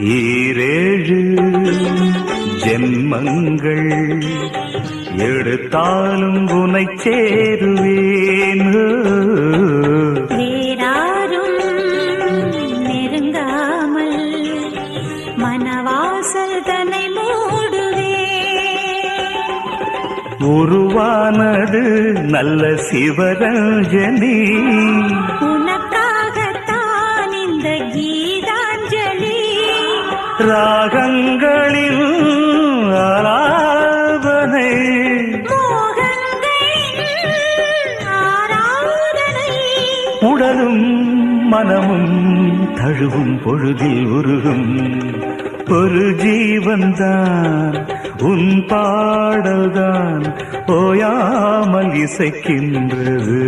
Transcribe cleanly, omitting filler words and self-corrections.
ஈரேழு ஜென்மங்கள் எடுத்தாலும் உனை சேருவேன். வேறாரும் நெருங்காமல் மனவாசல் தன்னை மூடுவே. உருவானது நல்ல சிவரஞ்சனி, உனக்காகத்தான் இந்த கீதாஞ்சலி. ராகங்களில் ஆலாபனை, உடலும் மனமும் தழுவும் பொழுதில் உருகும் ஒரு ஜீவன்தான் உன் பாடல்தான் ஓயாமல் இசைக்கின்றது.